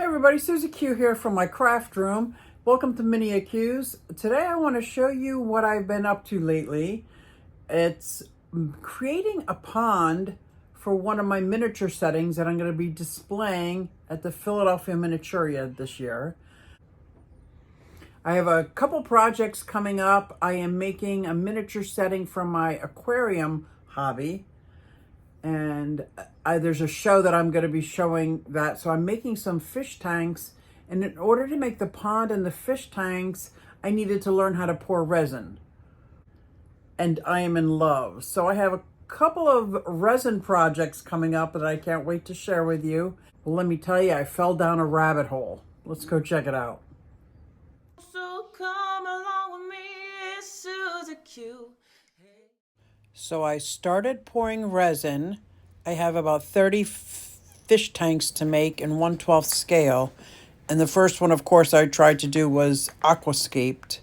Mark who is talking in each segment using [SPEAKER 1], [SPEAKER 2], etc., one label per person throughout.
[SPEAKER 1] Everybody, Susie Q here from my craft room. Welcome to MiniaQues. Today I want to show you what I've been up to lately. It's creating a pond for one of my miniature settings that I'm going to be displaying at the Philadelphia Miniaturia this year. I have a couple projects coming up. I am making a miniature setting from my aquarium hobby. And there's a show that I'm going to be showing that. So I'm making some fish tanks. And in order to make the pond and the fish tanks, I needed to learn how to pour resin. And I am in love. So I have a couple of resin projects coming up that I can't wait to share with you. Well, let me tell you, I fell down a rabbit hole. Let's go check it out.
[SPEAKER 2] So come along with me, it's Susie Q.
[SPEAKER 1] So I started pouring resin. I have about 30 fish tanks to make in 1/12 scale. And the first one, of course, I tried to do was aquascaped.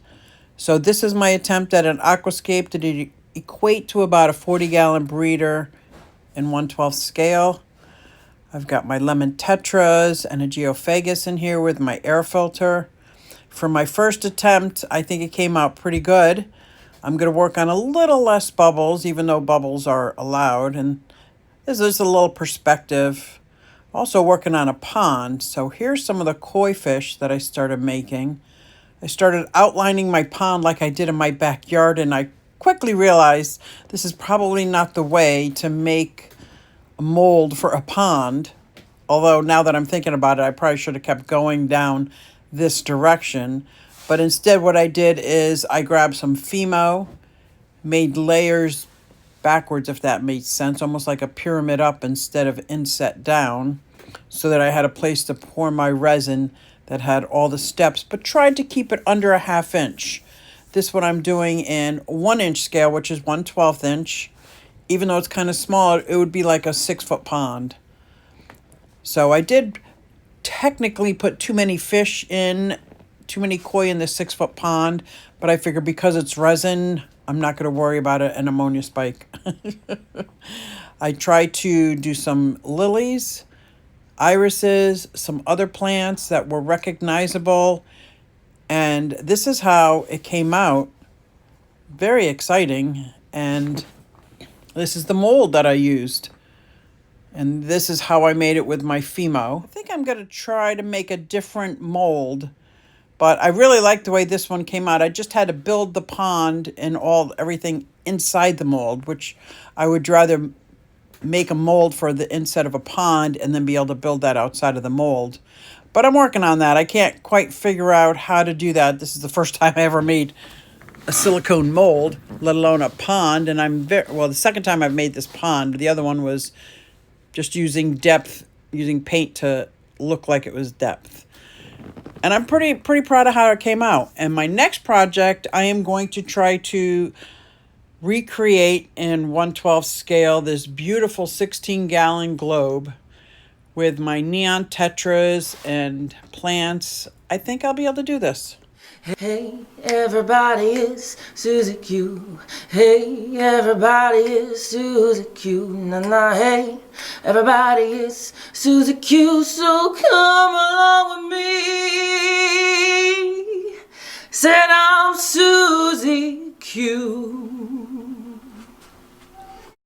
[SPEAKER 1] So this is my attempt at an aquascape to equate to about a 40-gallon breeder in 1/12 scale. I've got my lemon tetras and a geophagus in here with my air filter. For my first attempt, I think it came out pretty good. I'm going to work on a little less bubbles, even though bubbles are allowed. And this is a little perspective. Also working on a pond. So here's some of the koi fish that I started making. I started outlining my pond like I did in my backyard, and I quickly realized this is probably not the way to make a mold for a pond. Although now that I'm thinking about it, I probably should have kept going down this direction. But instead what I did is I grabbed some Fimo, made layers backwards, if that made sense, almost like a pyramid up instead of inset down, so that I had a place to pour my resin that had all the steps, but tried to keep it under a 1/2 inch. This what I'm doing in 1-inch scale, which is 1/12 inch. Even though it's kind of small, it would be like a 6-foot pond. So I did technically put too many fish in, too many koi in the 6-foot pond, but I figured because it's resin, I'm not going to worry about an ammonia spike. I tried to do some lilies, irises, some other plants that were recognizable, and this is how it came out. Very exciting, and this is the mold that I used. And this is how I made it with my Fimo. I think I'm going to try to make a different mold, but I really like the way this one came out. I just had to build the pond and everything inside the mold, which I would rather make a mold for the inside of a pond and then be able to build that outside of the mold. But I'm working on that. I can't quite figure out how to do that. This is the first time I ever made a silicone mold, let alone a pond. And the second time I've made this pond. The other one was just using paint to look like it was depth. And I'm pretty proud of how it came out. And my next project, I am going to try to recreate in 1/12 scale this beautiful 16-gallon globe with my neon tetras and plants. I think I'll be able to do this.
[SPEAKER 2] Hey, everybody, it's Susie Q. Hey, everybody, it's Susie Q. Nah, hey, everybody, it's Susie Q. So come along with me. Said I'm Susie Q.